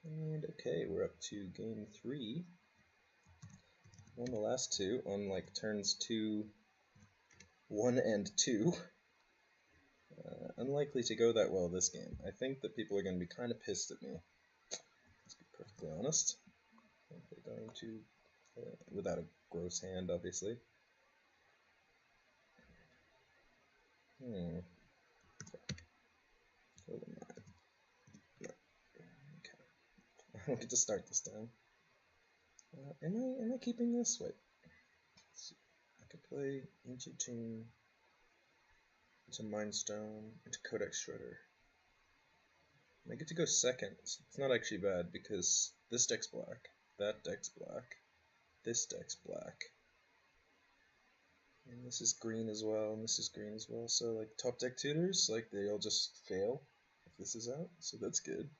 And okay, we're up to game 3. Won the last two on like turns 2, 1, and 2. Unlikely to go that well this game. I think that people are going to be kind of pissed at me. Let's be perfectly honest. I think they're going to, without a gross hand, obviously. Okay. Kill the 9. No. Okay. I don't get to start this time. Am I keeping this? Wait. Let's see. I could play Ancient Tomb into Mind Stone into Codex Shredder. And I get to go second. So it's not actually bad because this deck's black, that deck's black, this deck's black, and this is green as well, and this is green as well. So like top deck tutors, like they all just fail if this is out. So that's good.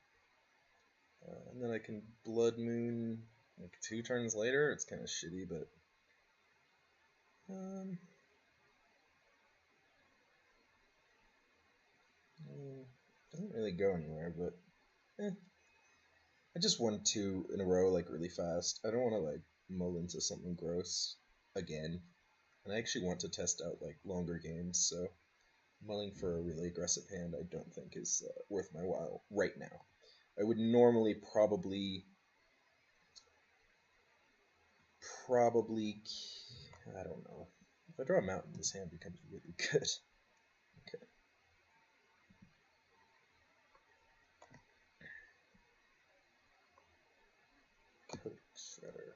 And then I can Blood Moon like 2 turns later. It's kind of shitty, but doesn't really go anywhere. But I just won 2 in a row like really fast. I don't want to like mull into something gross again, and I actually want to test out like longer games. So mulling for a really aggressive hand I don't think is worth my while right now. I would normally probably I don't know. If I draw a mountain, this hand becomes really good. Okay. Code Shredder.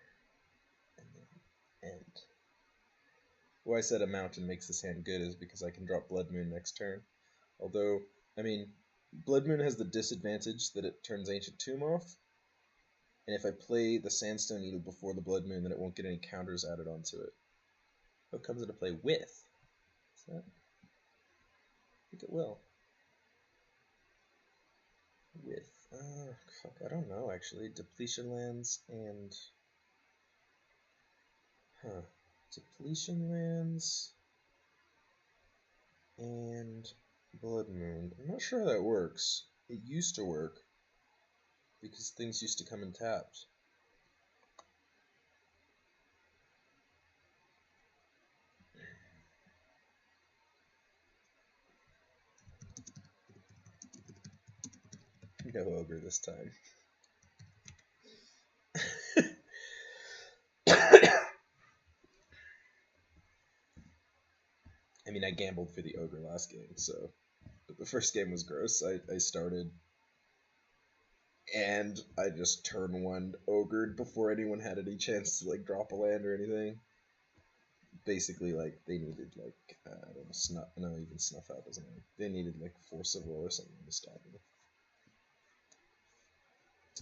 And then end. Why I said a mountain makes this hand good is because I can drop Blood Moon next turn. Although, I mean, Blood Moon has the disadvantage that it turns Ancient Tomb off. And if I play the Sandstone Needle before the Blood Moon, then it won't get any counters added onto it. What comes into play with? Is that? I think it will. With, fuck, I don't know actually. Depletion lands and, Depletion lands and Blood Moon. I'm not sure how that works. It used to work because things used to come in tapped. No ogre this time. I mean, I gambled for the ogre last game, so. But the first game was gross. I started, and I just turn 1 ogred before anyone had any chance to like drop a land or anything. Basically, like they needed like I don't know, snuff. No, even snuff out doesn't work. They needed like Force of Will or something to stop me.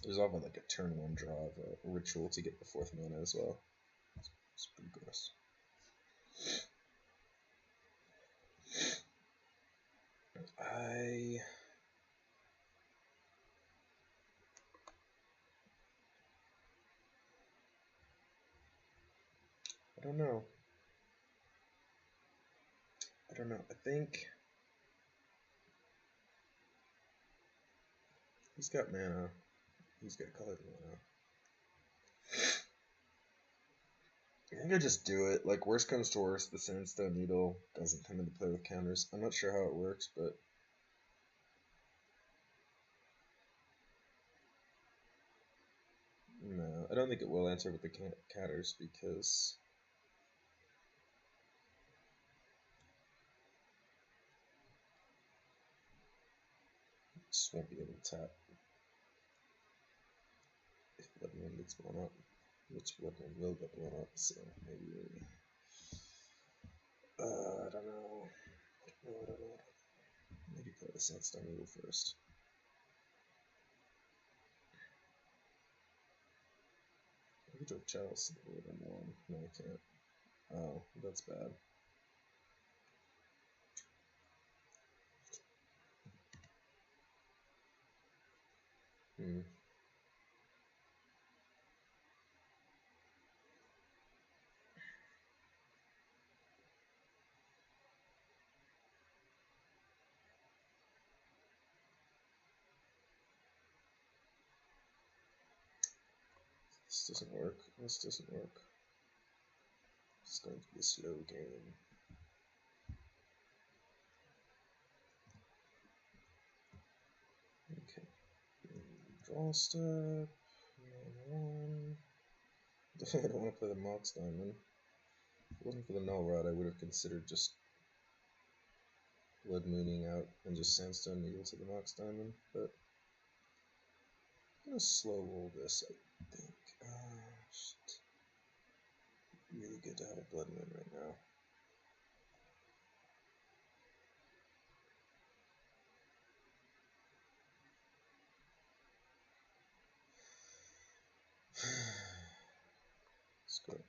It was often like a turn 1 draw of a ritual to get the 4th mana as well. It's pretty gross. I don't know. I think he's got mana. He's got colored mana. I think I just do it. Like, worst comes to worst, the Sandstone Needle doesn't come into play with counters. I'm not sure how it works, but no, I don't think it will answer with the counters because it just won't be able to tap if Blood Moon gets blown up, which Blood Moon will get blown up, so maybe I don't know. Maybe play the Sandstone Needle first. I could draw Chalice and one. No, I can't. Oh, that's bad. This doesn't work. This doesn't work. It's going to be a slow game. Okay. Draw step. 1. Definitely don't want to play the Mox Diamond. If it wasn't for the Null Rod, I would have considered just Blood Mooning out and just Sandstone Needle to the Mox Diamond, but I'm gonna slow roll this, I think. Shit. Really good to have a Blood Moon right now. Let's go.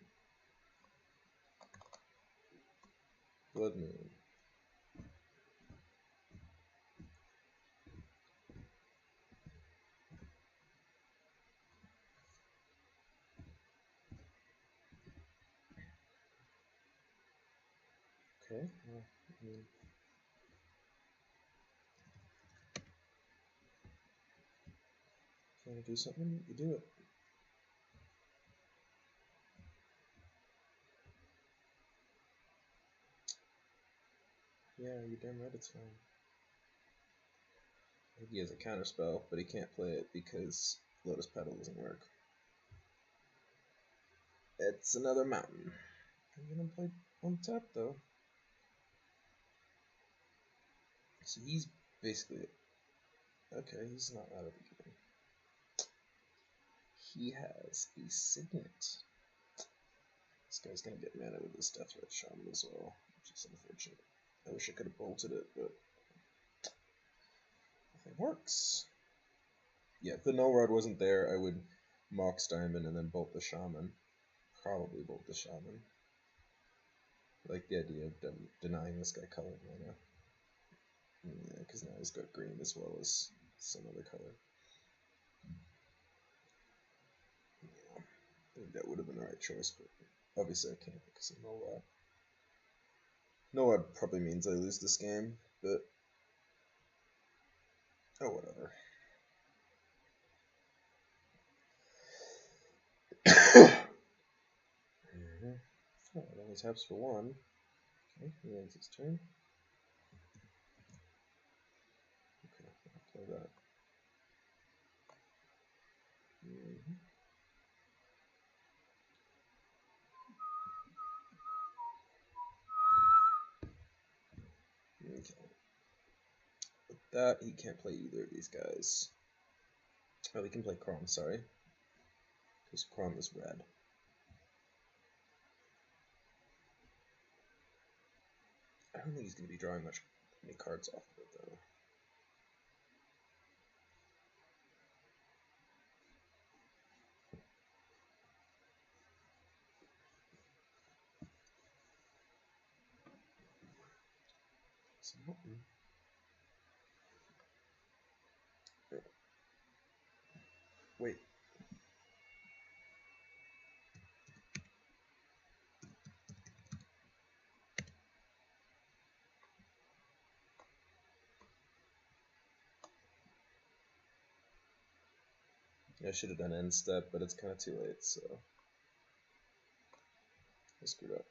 Blood Moon. Okay. Well, I mean, if you want to do something, you do it. Yeah, you're damn right it's fine. I think he has a counterspell, but he can't play it because Lotus Petal doesn't work. It's another mountain. I'm gonna play on tap though. So he's basically okay, he's not out of the game. He has a Signet. This guy's gonna get mana with his Deathrite Shaman as well, which is unfortunate. I wish I could have bolted it, but nothing works. Yeah, if the Null Rod wasn't there, I would Mox Diamond and then bolt the Shaman. Probably bolt the Shaman. I like the idea of denying this guy color mana. Yeah, because now he's got green as well as some other color. Yeah, I think that would have been the right choice, but obviously I can't because of Null Rod. Null Rod probably means I lose this game, but oh, whatever. Oh, it only taps for 1. Okay, he ends his turn. Okay, I'll play that. Okay. With that, he can't play either of these guys. Oh, he can play Kraum, sorry. Because Kraum is red. I don't think he's going to be drawing many cards off of it, though. Wait. I should have done end step, but it's kind of too late, so I screwed up.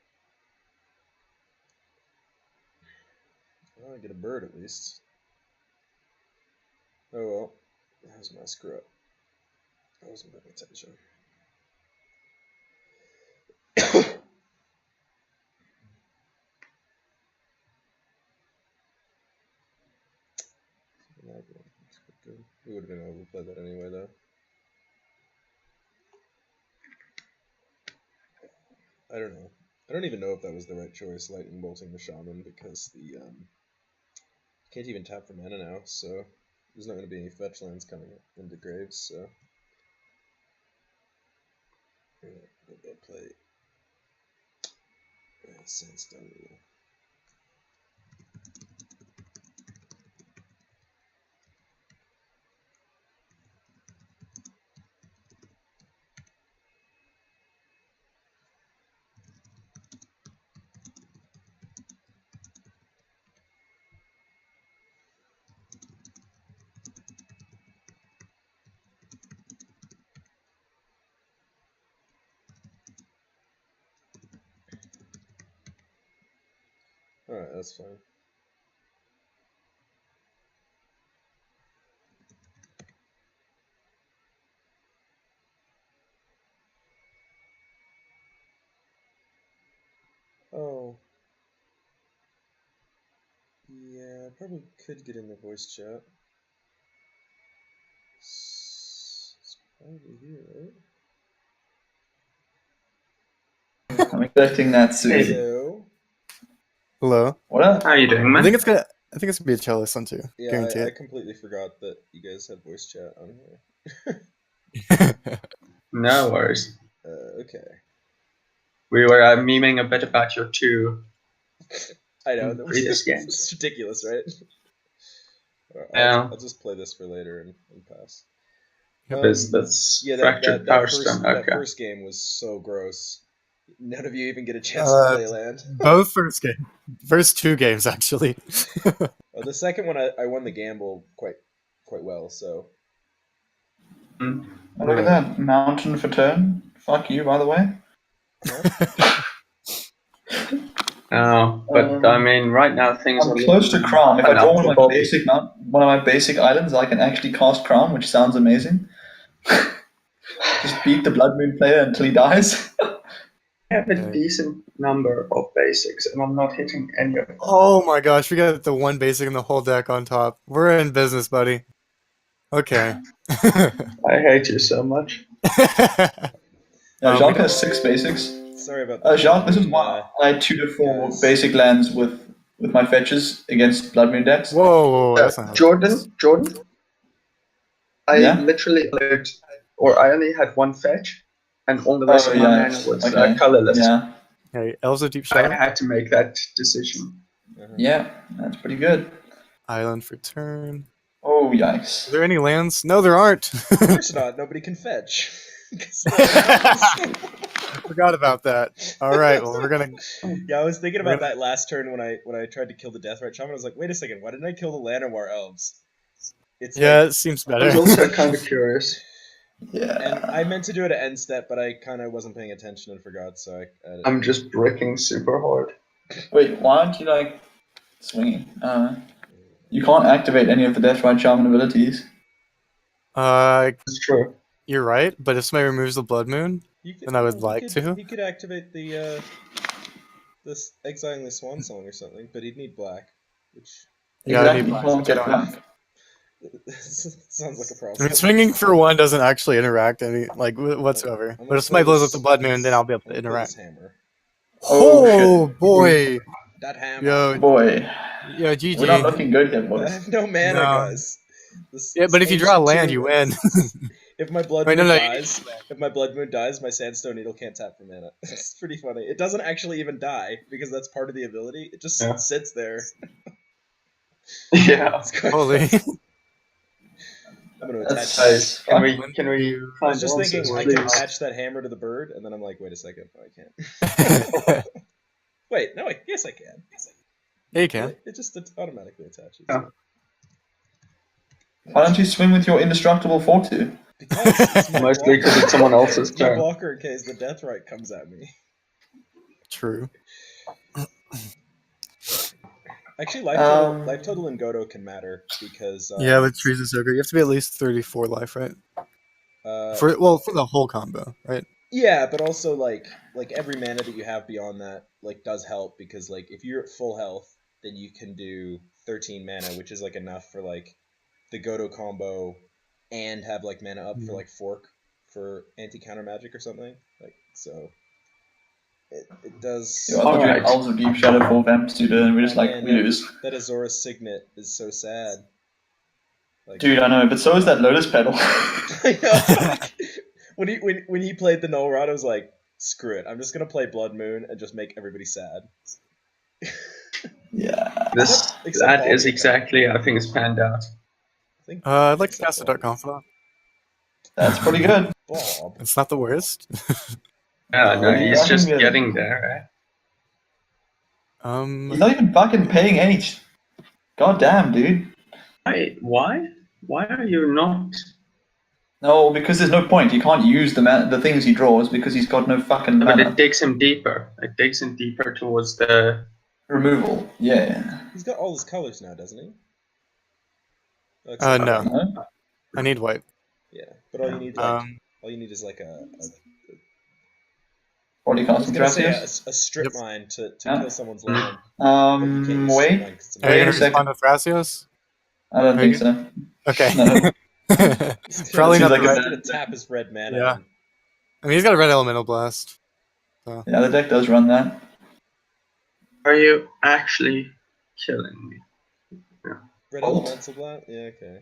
Well, I get a bird at least. Oh well, that was my screw up. I wasn't paying attention. Good. We would have been able to play that anyway, though. I don't know. I don't even know if that was the right choice, lightning bolting the Shaman, because the can't even tap for mana now, so there's not going to be any fetch lands coming into graves, so maybe I'll play Sandstone Needle. Alright, that's fine. Oh. Yeah, I probably could get in the voice chat. It's probably here, right? I'm expecting that soon. Hello. Hello. What up? How are you doing, man? I think it's gonna be a cellist one too. Yeah, Guarantee I it. completely forgot that you guys had voice chat on here. No worries. Okay. We were memeing a bit about your two I know. That previous games. It's ridiculous, right? Yeah. I'll just play this for later and pass. That's Yeah, Fractured Power Stone. that Okay. first game was so gross. None of you even get a chance to play land. Both first two games actually. The second one, I won the gamble quite well. So. Oh, look at that mountain for turn. Fuck you, by the way. But I mean, right now things I'm are close to Kraum. If I draw one of unhelpful. my basic islands, I can actually cast Kraum, which sounds amazing. Just beat the Blood Moon player until he dies. I have a decent number of basics, and I'm not hitting any of them. Oh my gosh, we got the one basic and the whole deck on top. We're in business, buddy. Okay. I hate you so much. Jacques has 6 basics. Sorry about that. Jacques, this is why I had 2 to 4 basic lands with my fetches against Blood Moon decks. Whoa, that's not Jordan. I literally I only had 1 fetch, and all the rest of my mana was colorless. Yeah. Okay, Elves of Deep Shadow. I had to make that decision. Yeah, that's pretty good. Island for turn. Oh, yikes. Are there any lands? No, there aren't. Of course not. Nobody can fetch. I forgot about that. All right, well we're gonna. Yeah, I was thinking about that last turn when I tried to kill the Deathrite Shaman. I was like, wait a second, why didn't I kill the Llanowar Elves? It's it seems better. I was also kind of curious. Yeah. And I meant to do it at end step, but I kind of wasn't paying attention and forgot. So I'm just bricking super hard. Wait, why aren't you like swinging? You can't activate any of the Deathrite Shaman abilities. That's true. You're right, but if somebody removes the Blood Moon, then I would like to. He could activate the this exiling the Swan Song or something, but he'd need black, which Exactly, you can't get black. Sounds like a problem. I mean, swinging for 1 doesn't actually interact whatsoever. But if somebody blows up the Blood Moon, then I'll be able to interact. Hammer. Oh boy! That hammer. Yo, boy. Yo, GG. We're not looking good here, boys. I have no mana, guys. Yeah, but if you draw a land, you win. If my Blood Moon dies, my Sandstone Needle can't tap for mana. It's pretty funny. It doesn't actually even die because that's part of the ability. It just sits there. Yeah. Holy. I'm gonna attach. Nice. Can we? I was just thinking I can attach that hammer to the bird, and then I'm like, wait a second, no, I can't. Wait, no, yes I can. Yeah, you can. It just automatically attaches. Yeah. Why don't you swim with your indestructible 4/2? Because it's my Mostly because it's someone else's my turn. blocker in case the Deathrite comes at me. True. Actually, life total in Godo can matter because yeah, with trees is so good. You have to be at least 34 life, right? For the whole combo, right? Yeah, but also like every mana that you have beyond that does help because if you're at full health, then you can do 13 mana, which is enough for the Godo combo and have mana up for Fork for anti-counter magic or something. So it does. Alright. Elves of Deep Shadow 4 vamps to and we just we lose. That Azora Signet is so sad. Dude, I know, but so is that Lotus Petal. I know. When he played the Null Rod, I was like, screw it. I'm just gonna play Blood Moon and just make everybody sad. Yeah. That is exactly how things panned out. I'd like to cast a Dark Confidant. That's pretty good. Bob. It's not the worst. Yeah, no, he's just getting there, right? He's not even fucking paying H. God damn, dude. Why? Why are you not? No, because there's no point. He can't use the things he draws because he's got no fucking mana. But it takes him deeper. It takes him deeper towards the Removal. Yeah. He's got all his colors now, doesn't he? No. No? I need white. Yeah, but all you need, like, all you need is like a What do you I cast was gonna say Thrasios? a strip Yep. mine to Yeah. kill someone's land. But you can't use strip mine Wait. 'cause it's Are you Wait gonna a second. respond to Thrasios? I don't Are think you- so. Okay. No. Probably not Seems like the a right. He's gonna tap his red mana. Yeah. And I mean, he's got a red elemental blast. So. Yeah, the deck does run that. Are you actually killing me? red Bolt. elemental blast. Yeah, okay.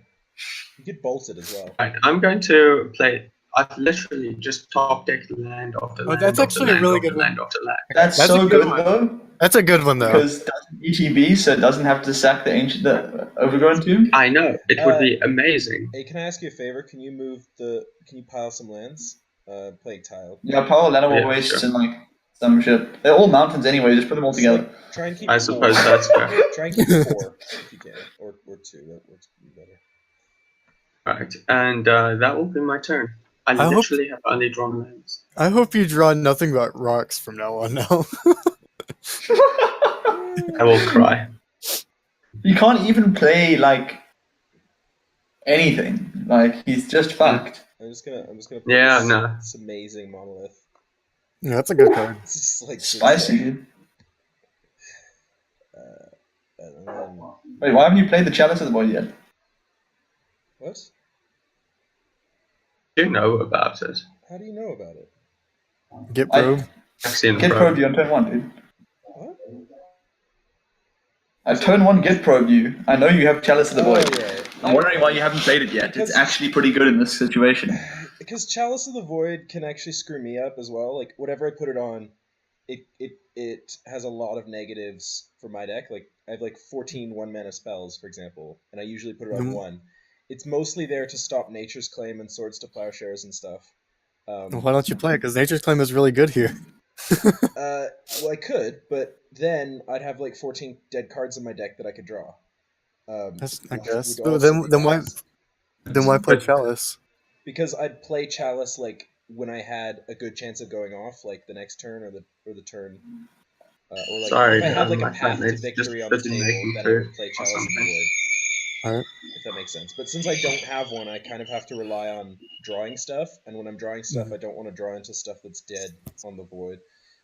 You could bolt it as well. Right, I'm going to play. I've literally just top decked land after land that's after actually a land really after good land one. after land. That's That's a so good good one. though, That's a good one, though. because it doesn't ETB, so it doesn't have to sack the Overgrown Tomb. I know it would be amazing. Hey, can I ask you a favor? Can you Can you pile some lands? Playing tile. Yeah, Power Animal Yeah, Wastes sure. and like some shit. They're all mountains anyway. Just put them all Just, together. like, try and keep. I 4. suppose that's fair. Try and keep 4 if you can, or 2. That works better. Right, and that will be my turn. I hope- literally have only drawn lands. I hope you draw nothing but rocks from now on. Now. I will cry. You can't even play like anything. Like he's just fucked. I'm just gonna. Put Yeah, this, no. this amazing monolith. Yeah, that's a good card. It's just like Spicy, dude. And then, Wait, why haven't you played the Chalice of the Void yet? what? Do you know about it? How do you know about it? Get probe. Axiom Get Probe. probe you on turn 1, dude. What? At turn 1, get probe you. I know you have Chalice of the Void. yeah. I'm wondering why you haven't played it yet. Because- It's actually pretty good in this situation. Because Chalice of the Void can actually screw me up as well. Like whatever I put it on, it has a lot of negatives for my deck. Like I have like 14 1-mana spells, for example, and I usually put it on 1. It's mostly there to stop Nature's Claim and Swords to Plowshares and stuff. Why don't you play it? Because Nature's Claim is really good here. Well, I could, but then I'd have like 14 dead cards in my deck that I could draw. I which guess. would also be Then why? nice. Then why play Chalice? Because I'd play Chalice like when I had a good chance of going off, like the next turn or the turn, or like Sorry, if I had like a my path to flatmate's victory just on the busy table, making then I food would play or Chalice of the something. Void. Alright. If that makes sense. But since I don't have one, I kind of have to rely on drawing stuff, and when I'm drawing stuff, I don't want to draw into stuff that's dead on the Void.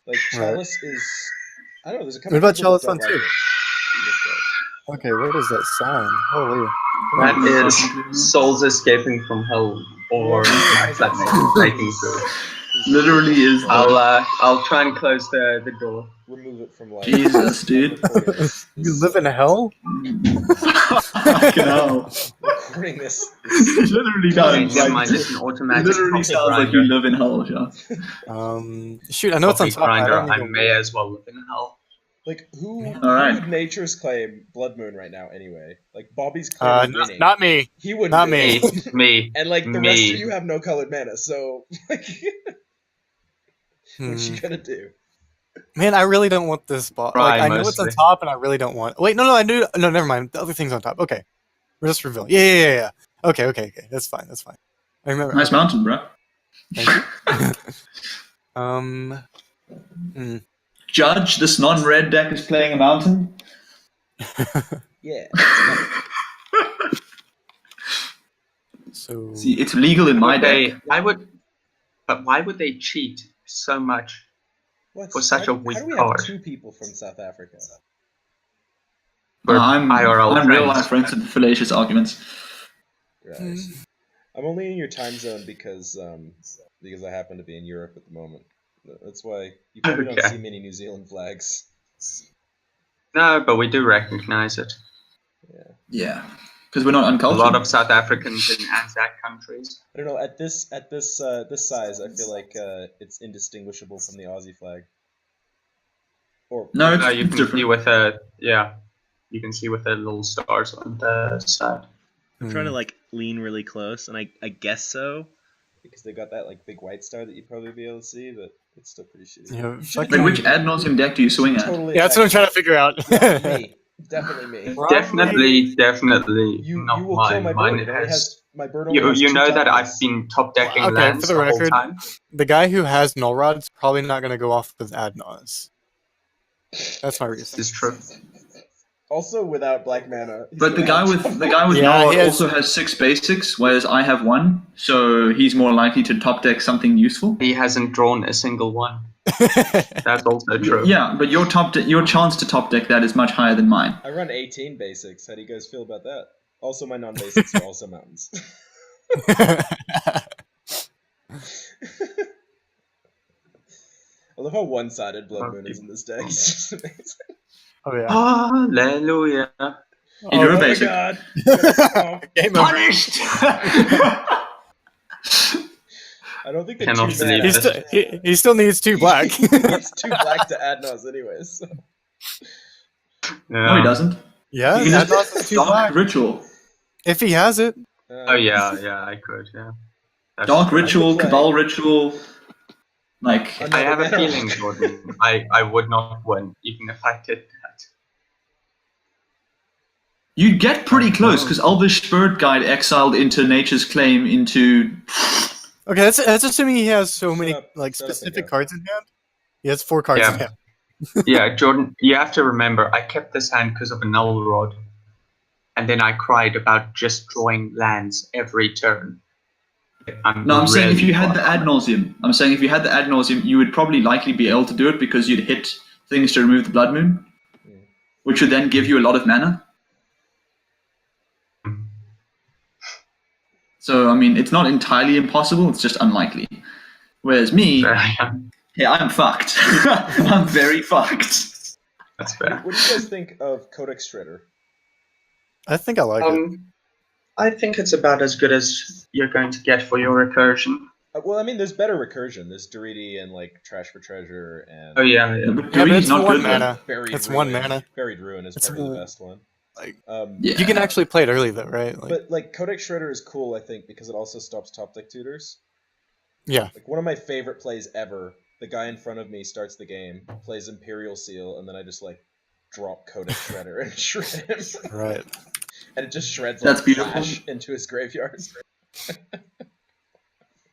Like Chalice is, I don't know. There's a couple. What about people that Chalice on don't 2? like it in this deck. Okay, what is that sound? Holy. That is souls escaping from hell, or my flatmate making food. Literally is. I'll try and close the door. Remove it from life. Jesus, dude. Recording this, You live in hell? Fucking hell. recording this. It literally Okay, does. never Like, mind. It's an automatic. literally coffee sounds like grinder. you live in hell, Sean. Shoot, I know it's on Coffee top. I grinder. don't I even may as well live in hell. Like who Alright. would Nature's Claim Blood Moon right now anyway? Like Bobby's claim winning. not me. He wouldn't. not do me. it. Me. And like the Me. rest of you have no colored mana, so like, Hmm. what you gonna do? Man, I really don't want this ball. Try Like, I know it's on mostly. top, and I really don't want. Wait, no, I do. No, never mind. The other thing's on top. Okay, we're just revealing. Yeah. Okay. That's fine. I remember. Nice mountain, bro. Thank you. Judge, this non-red deck is playing a mountain. Yeah. So See, it's legal in my deck. Why would they cheat so much? What's, For such a weak how do we card. have 2 people from South Africa? We're I'm IRL real friends. life friends with fallacious arguments. Right. I'm only in your time zone because I happen to be in Europe at the moment. That's why you probably don't Okay. see many New Zealand flags. No, but we do recognize it. Yeah, because we're not A uncultured. lot of South Africans in ANZAC countries. I don't know. At this size, I feel like it's indistinguishable from the Aussie flag. Or No, it's, No, you it's can different. see you can see with the little stars on the side. I'm trying to like lean really close, and I guess so because they got that like big white star that you'd probably be able to see, but it's still pretty shitty. Yeah, You should've Wait, which ad nauseum deck do you swing at? totally yeah, that's what I'm trying to figure out. me. Definitely me. Definitely You not will kill mine. my Mine bird. It has my bird. only you has 2 know that I've tokens. been top decking Okay, lands for the the whole record, time. The guy who has null rod's probably not going to go off with Adnos. That's my reason. It's true. Also, without black mana. But the guy with Yeah, Nala he has- also has 6 basics, whereas I have 1, so he's more likely to top deck something useful. He hasn't drawn a single one. That's also true. Yeah, but your chance to top deck that is much higher than mine. I run 18 basics. How do you guys feel about that? Also, my non-basics are also mountains. I love how one-sided Blood Moon is in this deck. It's just amazing. Oh yeah. Hallelujah. You're a Oh my basic. god. Game over. Punished! I don't think the Cannot 2 believe mana. He still needs 2 black. It's 2 black to add nos anyways. So. No, he doesn't. Yeah, He can that just is 2 Dark black. Ritual. If he has it. Oh yeah, I could, yeah. That's Dark true. Ritual, play. Cabal Ritual. Like, I have a Another feeling, mana. Jordan, I would not win, even if I did that. you'd get pretty close, because Elvish Spirit Guide exiled into Nature's Claim into... Okay, that's assuming he has so many up, like shut up, specific Nico. cards in hand. He has 4 cards Yeah. in hand. Yeah, Jordan, you have to remember, I kept this hand because of a Null Rod. And then I cried about just drawing lands every turn. No, I'm saying if you had the far ad nauseum, you would probably likely be able to do it because you'd hit things to remove the Blood Moon, which would then give you a lot of mana. So, I mean, it's not entirely impossible, it's just unlikely. Whereas me, yeah, I'm fucked. I'm very fucked. That's fair. What do you guys think of Codex Shredder? I think I like it. I think it's about as good as you're going to get for your recursion. Well, I mean, there's better recursion. There's Doriti and like Trash for Treasure and. Oh yeah. Yeah, but Yeah, but Druid's it's not 1 good. mana. Buried It's Ruin. 1 mana. Buried Ruin is It's probably the a- best one. Like, Yeah. you can actually play it early though, right? Like, But like Codex Shredder is cool, I think, because it also stops top deck tutors. yeah. Like one of my favorite plays ever. The guy in front of me starts the game, plays Imperial Seal, and then I just like drop Codex Shredder and shred him, Right. and it just shreds That's like beautiful. flash into his graveyard.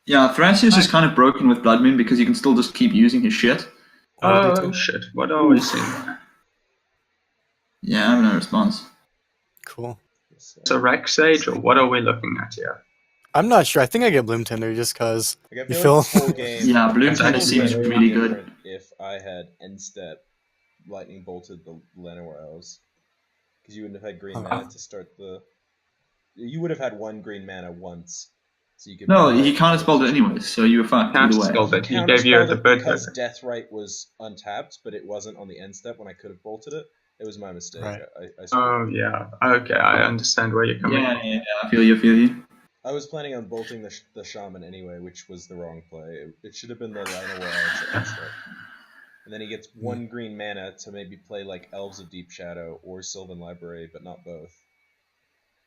Yeah, Thrasios is kind of broken with Blood Moon because you can still just keep using his shit. Oh shit! What are we seeing? Yeah, I have no response. Cool. It's a Rex Sage, or what are we looking at here? I'm not sure. I think I get Bloom Tender just because Like, I you feel feel. like this whole game. Yeah, Bloom this Tender whole seems game would be really good. different if I had end step lightning bolted the Llanowar Elves, because you wouldn't have had green mana to start the. You would have had 1 green mana once, so you could. No, play he it. counterspelled it anyways, so you were fucked either way. Counterspelled it. He gave you Counterspelled the it bird because letter. Deathrite was untapped, but it wasn't on the end step when I could have bolted it. It was my mistake. Right. I Oh yeah. Okay, I understand where you're coming from. Yeah, I feel you. I was planning on bolting the Shaman anyway, which was the wrong play. It should have been the Llanowar Elves at end step. And then he gets 1 green mana to maybe play like Elves of Deep Shadow or Sylvan Library, but not both.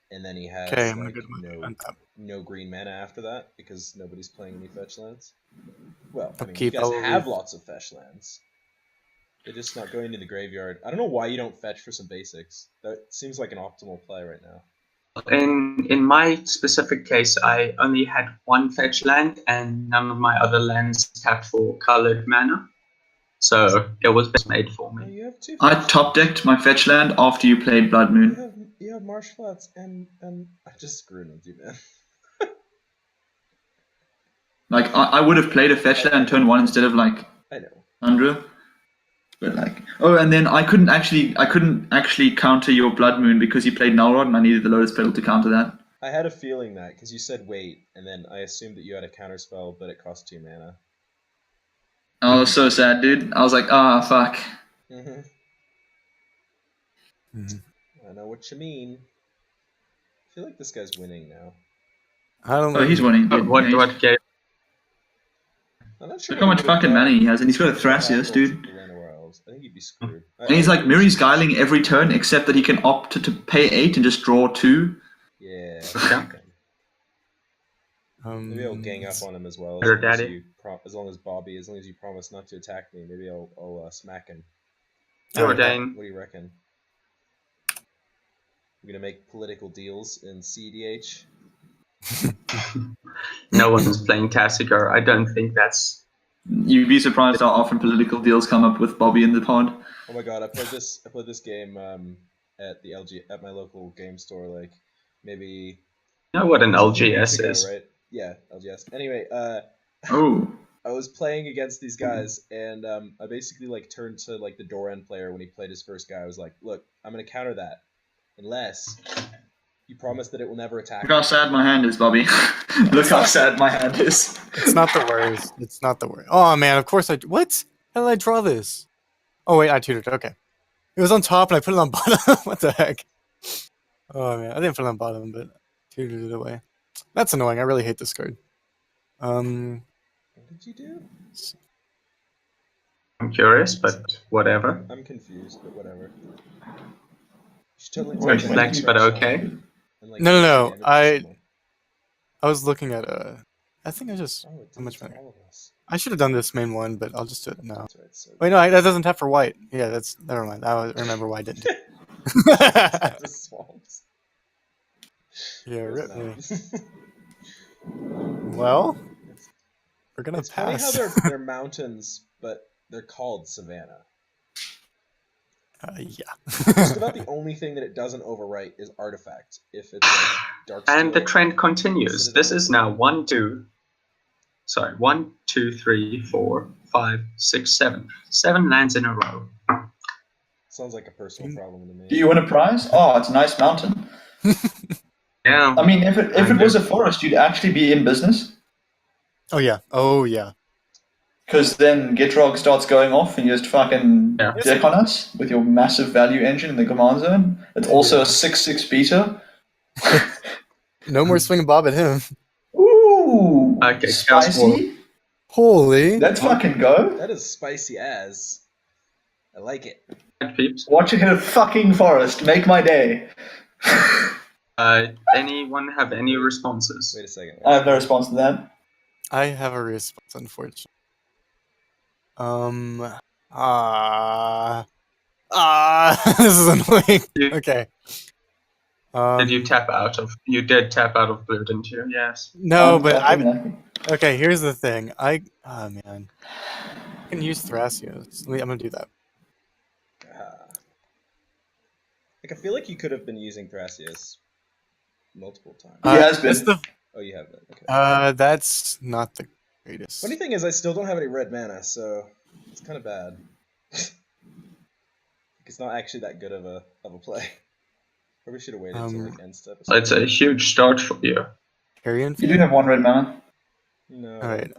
And then he has Okay, I'm gonna like, go to my untap. no green mana after that because nobody's playing any fetch lands. Well, I mean, Upkeep, you guys probably. have lots of fetch lands. They're just not going to the graveyard. I don't know why you don't fetch for some basics. That seems like an optimal play right now. In my specific case, I only had 1 fetch land, and none of my other lands tapped for colored mana. So it was best made for Oh, me. you have 2 I fetch top decked my fetch land after you played Blood Moon. You have Marsh Flats and I just screwed with you, man. Like, I would have played a fetch land turn 1 instead of like I know. Andra. But like, oh, and then I couldn't actually counter your Blood Moon because you played Null Rod and I needed the Lotus Petal to counter that. I had a feeling that because you said wait, and then I assumed that you had a counterspell, but it cost 2 mana. I was so sad, dude. I was like, fuck. Mm-hmm. Mhm. I know what you mean. I feel like this guy's winning now. I don't know. Oh, he's winning. Dude. What game? I'm not sure. Look how much fucking mana he has, and he's got a Thrasios, dude. I think he'd be screwed. And he's like Miri's Guiling every turn, except that he can opt to pay 8 and just draw 2. Yeah. Okay. Maybe I'll gang up on him as well. Your As long as, daddy. as long as you promise not to attack me, maybe I'll smack him. Jordan. What do you reckon? We're gonna make political deals in CDH. No one's playing Tassigar. I don't think that's You'd be surprised how often political deals come up with Bobby in the pod. Oh my god, I played this game at the at my local game store like maybe You know what an a few weeks LGS ago, is? right? Yeah, LGS. Anyway, Oh. I was playing against these guys, and I basically like turned to like the door end player when he played his first guy. I was like, "Look, I'm gonna counter that, unless you promise that it will never attack." Look how sad my hand is, Bobby. Look how sad my hand is. It's not the worst. It's not the worst. Oh man, of course I. What? How did I draw this? Oh wait, I tutored. Okay, it was on top and I put it on bottom. What the heck? Oh man, I didn't put it on bottom, but tutored it away. That's annoying. I really hate this card. What did you do? I'm curious, but whatever. I'm confused, but whatever. You should totally Wait, take that Reflect, and but trash okay. on and, like, No. damage I someone. was looking at I think I just. Oh, it How much did it to better? all of us. I should have done this main one, but I'll just do it now. That's right. So Wait, no, that doesn't tap for white. Yeah, that's never mind. I remember why I didn't. Tap the swamps. Yeah, Of course rip me. not. Well, we're gonna It's funny how pass. they're mountains, but they're called savanna. Yeah. Just about the only thing that it doesn't overwrite is artifact. If it's like dark And the steel. trend continues. This is now 1, 2, 3, 4, 5, 6, 7. 7 lands in a row. Sounds like a personal problem to me. Do you win a prize? Oh, it's a nice mountain. Yeah. I mean, if it was a forest, you'd actually be in business. Oh yeah. Because then Gitrog starts going off and you just fucking Yeah. dick on us with your massive value engine in the command zone. It's also a 6/6 beta. No more swing and bob at him. Ooh, Okay, Chaos War. spicy. Holy. Let's fucking go. That is spicy as. I like it. Peeps. Watch it hit a fucking forest. Make my day. Anyone have any responses? Wait a second. I have no response to that. I have a response, unfortunately. This is annoying. Okay. Did you tap out of? You did tap out of blue, didn't you? Yes. No, but fucking I. lucky. Okay, here's the thing. Oh man, I can use Thrasios. I'm gonna do that. Like, I feel like you could have been using Thrasios multiple times. He has been. That's the. Oh, you have it. Okay. That's not the greatest. Funny thing is, I still don't have any red mana, so it's kind of bad. It's not actually that good of a play. Probably should have waited till like end step. It's a huge start for you. Carrion. You do have one red mana. No. All right.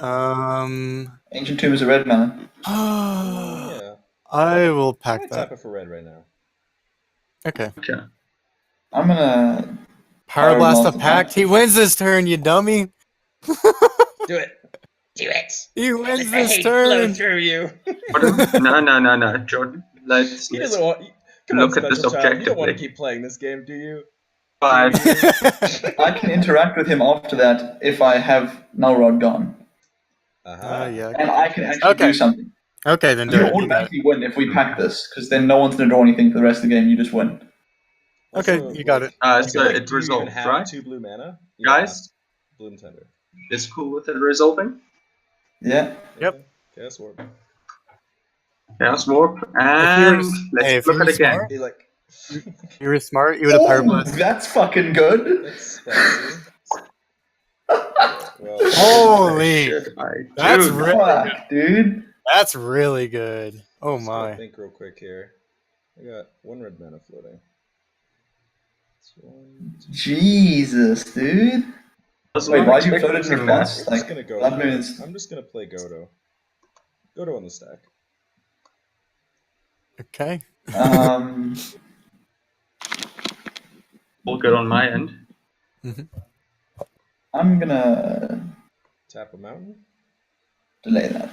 Ancient Tomb is a red mana. Yeah. I will pack I that. tap it for red right now. Okay. Okay. I'm gonna. Power Blast Blast the pact. He wins this turn, you dummy. Do it. Do it. He wins I this hate flow turn. through you. No, Jordan. Let's He doesn't want. Come look on, at this special child. You don't want to objectively. keep playing this game, do you? 5. I can interact with him after that if I have Nullrod gone. Yeah. And I can actually do something. Okay, then You do it. automatically win if we pack this, because then no one's going to draw anything for the rest of the game, you just win. Okay, Also, you got like, it. I So feel like it do you even resolves, have right? 2 blue mana? Guys? Yeah. Bloom Tender. Is cool with it resolving? Yeah. Yep. Okay. Chaos Warp. Chaos Warp. If And let's look at it again. smart, Be like. if you were smart, you would have Power Oh, Blast. that's fucking good. That's spicy. Well, Holy, Shit, that's dude. really good. Fuck, dude. That's really good. Oh just gonna my. think real quick here. I got 1 red mana floating. It's 1, 2. Jesus, dude. Wait, why'd you float it in response? I'm just gonna go. Blood Moon's... I'm just gonna play Godo. Godo on the stack. Okay. All good on my end. I'm gonna Tap a mountain. delay that.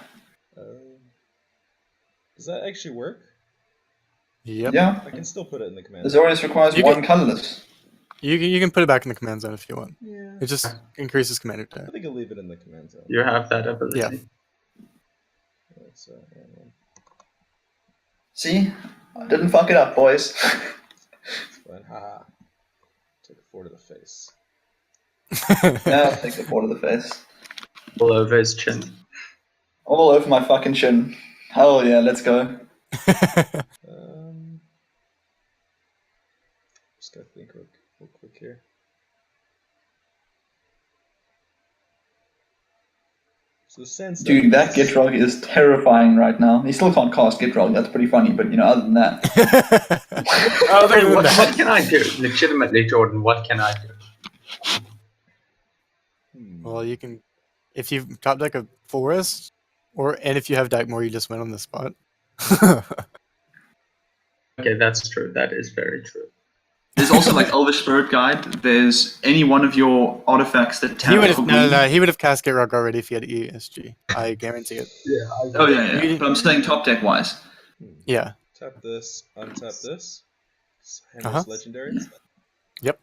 Does that actually work? Yep. Yeah. I can still put it in the command. Azorius requires You one can- colorless. You can put it back in the command zone if you want. Yeah. It just increases commander I attack. think I'll leave it in the command zone. You have that ability. Yeah. So, See? I didn't fuck it up, boys. fine. Haha. Take a 4 to the face. Yeah, I'll take the 4 to the face. All over his chin. All over my fucking shin. Hell yeah, let's go. Just gotta think real quick here. So sense Dude, that Gitrog is terrifying right now. He still can't cast Gitrog, that's pretty funny, but other than that. What can I do? Legitimately, Jordan, what can I do? Well, you can, if you've top deck a forest, and if you have deck more, you just win on the spot. Okay, that's true. That is very true. There's also like Elvish Spirit Guide. There's any one of your artifacts that tap for green. No, he would have cast Gitrog already if he had ESG. I guarantee it. Yeah. Yeah. But I'm saying top deck wise. Yeah. Tap this, untap this. Hammer's legendary. Yep.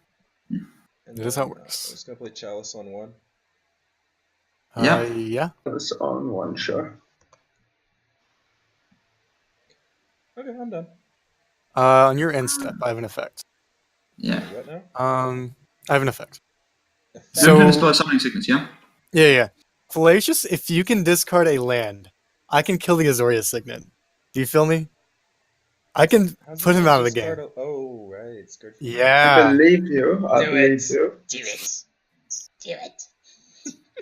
And That is how it works. I'm just gonna play Chalice on 1. Yeah. Chalice on 1, sure. Okay, I'm done. On your end step, I have an effect. Yeah. What now? I have an effect. So can destroy summoning sickness, yeah? Yeah. Fallacious, if you can discard a land, I can kill the Azoria Signet. Do you feel me? I can put him out of the game. Oh, right. It's good for Yeah. I believe you. Do it.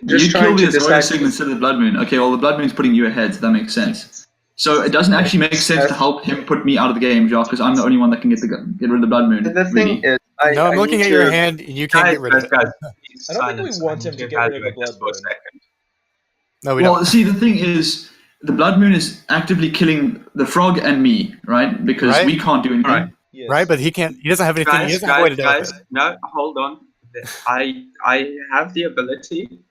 You kill the Azoria Signet instead of the Blood Moon. Okay, well, the Blood Moon's putting you ahead, so that makes sense. So it doesn't actually make sense to help him put me out of the game, Jacques, because I'm the only one that can get rid of the Blood Moon. The thing is, I'm looking at your hand, and you can't get rid of it. I don't think we want him to get rid of the Blood Moon. No, we don't. Well, see, the thing is, the Blood Moon is actively killing the frog and me, right? Because we can't do anything. Right. Yes. Right, but he can't. He doesn't have anything. He doesn't have a way to do it. No, hold on. I have the ability.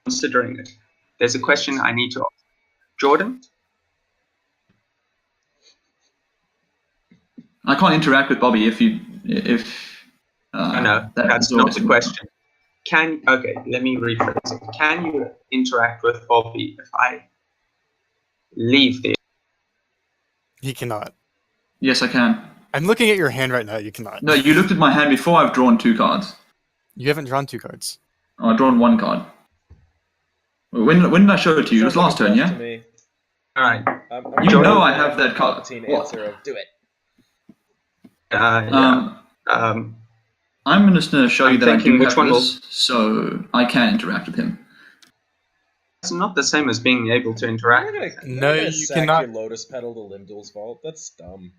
Considering it, there's a question I need to ask. Jordan? I can't interact with Bobby if No, that's not the question. Let me rephrase it. Can you interact with Bobby if I leave the... He cannot. Yes, I can. I'm looking at your hand right now. You cannot. No, you looked at my hand before I've drawn 2 cards. You haven't drawn 2 cards. Oh, I've drawn 1 card. When did I show it to you? It was last turn, yeah? Alright. You know I have that card. Answer of do it. I'm just going to show you that I do which have one this, so I can interact with him. It's not the same as being able to interact. No, you cannot. Your Lotus Petal to Limdul's Vault. That's dumb.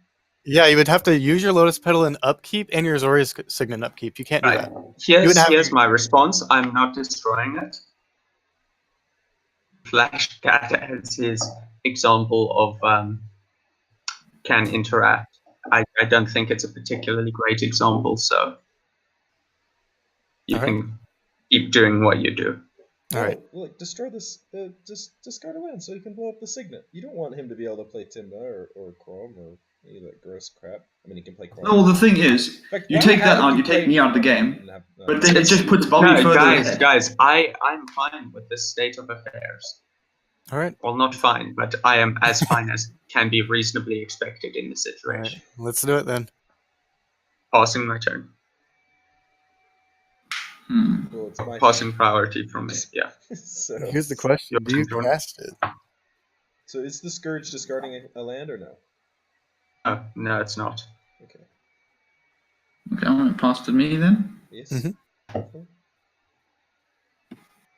Yeah, you would have to use your Lotus Petal in upkeep and your Azorius Signet in upkeep. You can't do that. Here's my response. I'm not destroying it. Flash Cat as his example of can interact. I don't think it's a particularly great example, so you can keep doing what you do. Alright. Look, destroy this. Just discard a land so he can blow up the Signet. You don't want him to be able to play Tymna or Kraum or any of that gross crap. I mean, he can play Kraum. No, well, the thing is, you take that out, you take me out of the game, but then it just puts Bobby further ahead. Guys, I'm fine with this state of affairs. Alright. Well, not fine, but I am as fine as can be reasonably expected in this situation. Right. Let's do it then. Passing my turn. Well, it's my Passing priority from me, yeah. So, here's the question. Do you cast it? So is the Scourge discarding a land or no? No, it's not. Okay. Okay, I'm going to pass to me then. Yes. Mm-hmm.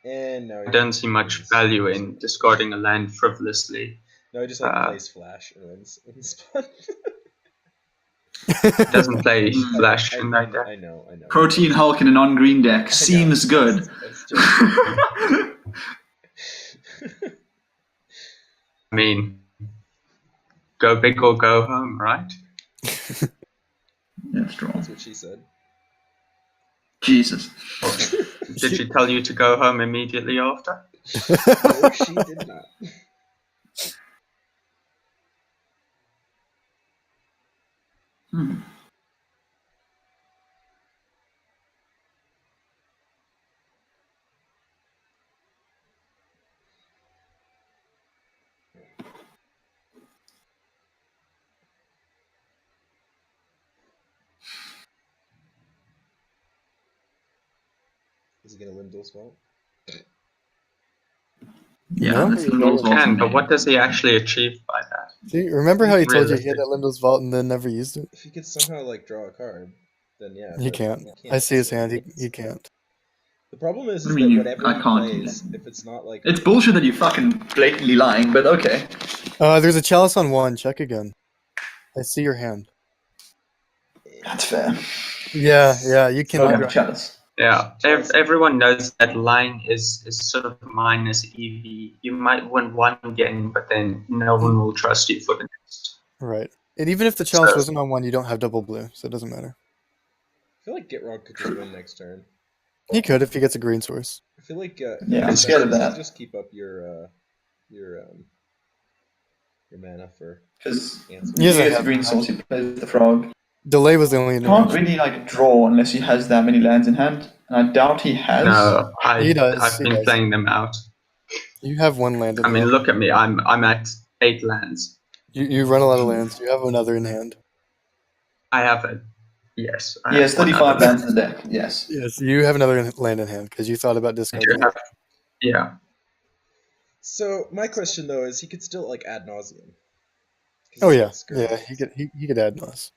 And now I don't see much value in discarding a land frivolously. No, he just plays Flash and wins spot. Doesn't play Flash in that deck. I know. Protein Hulk in a non-green deck seems good. I mean, go big or go home, right? Yeah, strong. That's what she said. Jesus. Did she tell you to go home immediately after? No, she did not. Is he gonna Limdul's Vault? Yeah, No? that's he Lindor's vault. can, but what does he actually achieve by that? See, remember how he told you he Realistic. had that Lindor's Vault and then never used it? If he could somehow like draw a card, then yeah. He but can't. he I see his so hand. it's- He can't. The problem is I that mean, whatever I he can't. plays, if it's not like It's bullshit that you're fucking blatantly lying, but okay. There's a chalice on 1. Check again. I see your hand. That's fair. Yeah, you cannot. Okay, chalice. Yeah, everyone knows that line is sort of minus EV. You might win one game, but then no one will trust you for the next. Right. And even if the chalice So- wasn't on 1, you don't have double blue, so it doesn't matter. I feel like Gitrog could just win next turn. He could if he gets a green source. I feel like Yeah, I'm scared of that. Just keep up your mana for Because answer. He doesn't he gets a have green source, he plays the frog. Delay was the only He can't interaction. really like draw unless he has that many lands in hand, and I doubt he has. No, He does, I've he been does. playing them out. You have 1 land in I mean, hand. look at me. I'm at 8 lands. You run a lot of lands. You have another in hand. I have a yes. I He has have one 35 other. lands in the deck. Yes. Yes, you have another land in hand because you thought about I do discarding it. have- Yeah. So my question though is, he could still like ad nauseum. Oh yeah, he could add Nos.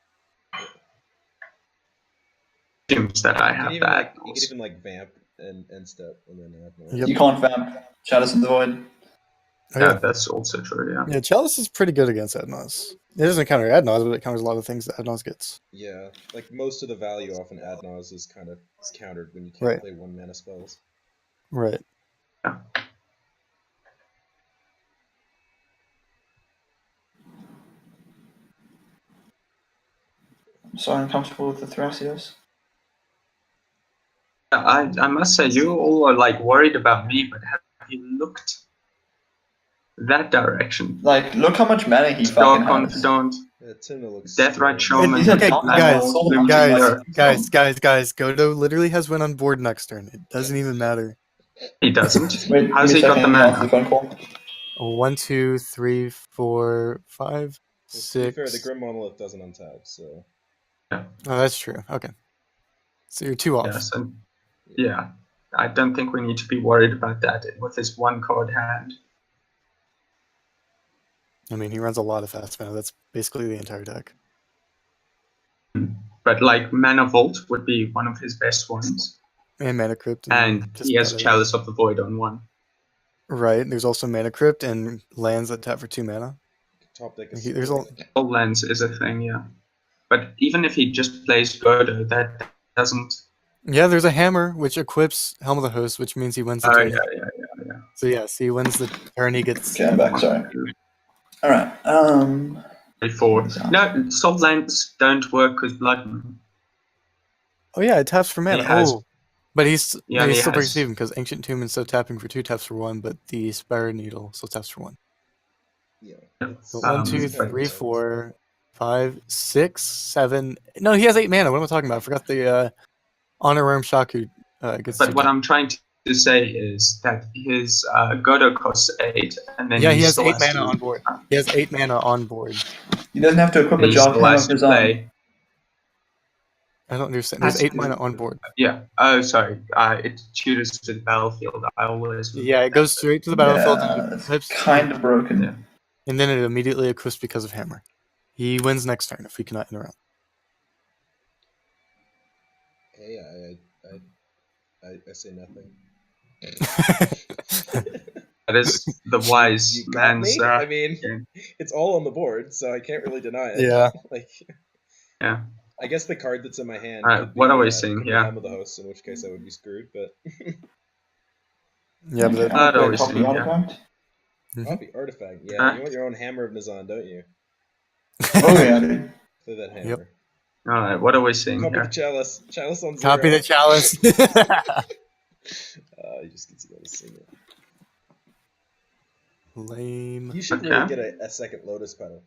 Assumes that I have that. You could even like vamp and step and then add nauseum. Yep. You can't vamp. Chalice in the void. Oh, Yeah, yeah. that's also true. Yeah. Yeah, Chalice is pretty good against Adnos. It doesn't counter Adnos, but it counters a lot of things that Adnos gets. Yeah, like most of the value off an ad nause is kind of countered when you can't Right. play 1 mana spells. Right. I'm so uncomfortable with the Thrasios. I must say, you all are like worried about me, but have you looked that direction? Like, look how much mana he Star fucking has. Confidant, Yeah, Tymna looks. Deathrite scary. Shaman. He's a Okay, top guys, level soul guys. Godo literally has win on board next turn. It doesn't even matter. He doesn't. Wait, How's give me he a got the second, let me answer mana? the phone call. 1, 2, 3, 4, 5, Well, to be 6. fair, the Grim Monolith doesn't untap, so Oh, that's true. Okay. So you're 2 off. Yes, and yeah, I don't think we need to be worried about that with his 1-card hand. I mean, he runs a lot of fast mana. That's basically the entire deck. But like Mana Vault would be one of his best ones, And Mana Crypt. and just he has about Chalice of the Void on 1. Right. There's also Mana Crypt and lands that tap for 2 mana. top deck is. There's all. All lands is a thing, yeah. But even if he just plays Godo, that doesn't. Yeah, there's a hammer which equips Helm of the Host, which means he wins the Oh turn. yeah. So yes, he wins the turn. He gets. Okay, I'm back, sorry. Alright, 4. No, salt lands don't work because Blood Moon. Oh yeah, it taps for mana. He has- Oh, but he's Yeah, he's he still has- breaks even because Ancient Tomb instead of tapping for 2 taps for 1, but the Spire Needle still taps for 1. Yeah. So Um, 1, 2, but- 3, 4, 5, 6, 7. No, he has 8 mana. What am I talking about? I forgot the Honor Worm Shaku gets. But 2 what tap. I'm trying to say is that his Godo costs 8, and then Yeah, he has still 8 mana to- on board. He has 8 mana on board. he doesn't have to equip a He job still hammer has of to his own. play. I don't understand. There's Has 8 to- mana on board. Yeah. Oh, sorry. It tutors to the battlefield. I always. Yeah, it goes straight to the battlefield Yeah, and it's equips, kind of broken. Yeah. and then it immediately equips because of hammer. He wins next turn if we cannot interrupt. Hey, I say nothing. That is the wise You got man's. me? I mean, game. it's all on the board, so I can't really deny it. Yeah. Like. Yeah. I guess the card that's in my hand. Alright, could what be, are we seeing could be here? Helm of the Host, in which case I would be screwed. But Yeah, but Okay, it, I'd I'll always copy think, yeah. artifact. copy artifact. Yeah, Huh? you want your own Hammer of Nazan, don't you? Oh yeah, dude. Play that hammer. All right. What are we seeing Copy here? the chalice. Chalice on 0. copy the chalice. You just get to go to sing it. Lame. You should Okay. really get a second Lotus Petal.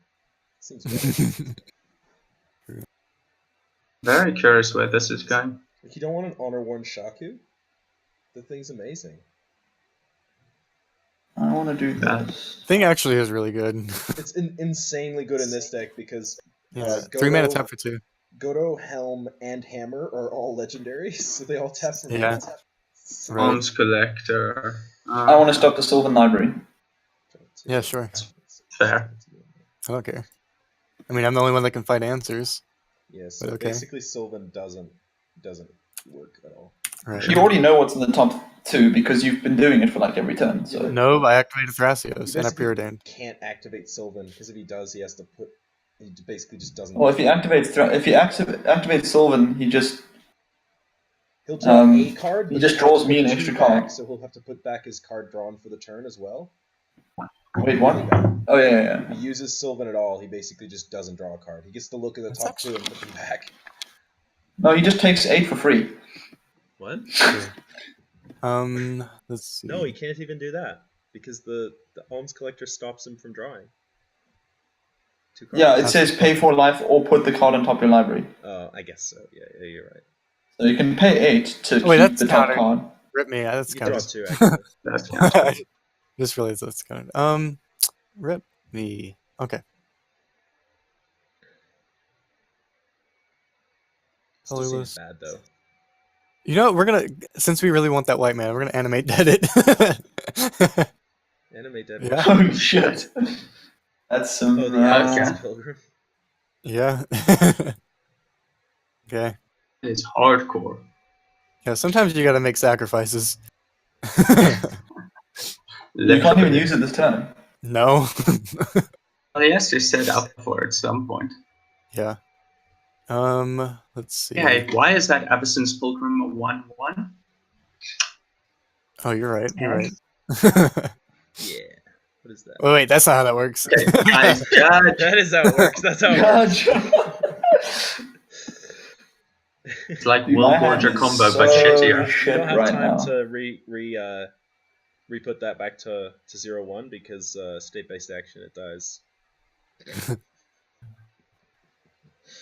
Seems good. Very curious where this is going. Like, you don't want an Honor Worn Shaku? The thing's amazing. I want to do this. Thing actually is really good. It's insanely good in this deck because Yeah, Godo- 3 mana tap for 2. Godo, Helm, and Hammer are all legendaries, so they all tap for Yeah. mana. Right. Arms collector. I want to stop the Sylvan Library. Yeah, sure. Fair. I don't care. I mean, I'm the only one that can find answers. Yeah, so But okay. basically Sylvan doesn't work at all. Right. You already know what's in the top 2 because you've been doing it for like every turn. So No, I activated He Thrasios and I basically preordained. can't activate Sylvan because if he does, he has to put. He basically just doesn't. well, if he activates Sylvan, he just He'll draw Um, a card. he But just he'll have draws to me put an 2 extra back, card. so he'll have to put back his card drawn for the turn as well. wait, what? Really bad. Oh yeah. If he uses Sylvan at all, he basically just doesn't draw a card. He gets to look at the That's top actually- 2 and put them back. No, he just takes 8 for free. What? Let's see. No, he can't even do that because the alms collector stops him from drawing 2 cards. Yeah, it says pay for life or put the card on top of your library. I guess so. Yeah, you're right. So you can pay 8 to wait, keep that's the top counter. card. Rip me. That's You can draw kind 2 actually. That's counter. Just realized that's kind of. Rip me. Okay. Still Holy seems list. bad though. You know, we're gonna, since we really want that white man, we're gonna animate dead it. Animate dead. Yeah. Oh shit. That's some. Oh, the Absence okay. Pilgrim. Yeah. Okay. It's hardcore. Yeah, sometimes you gotta make sacrifices. You can't even use it this turn. No. Well, he has to set up for it at some point. Yeah. Let's see. Yeah, why is that Absence Pilgrim a 1/1? Oh, you're right. You're right. Yeah. What is that? Wait, that's not how that works. Okay, guys, judge. That is how it works. That's how it works. Judge. It's like Dude, Will my hand Gorger is combo, so but shittier. You shit don't have right time now. to re-put that back to 0-1 because state-based action it dies.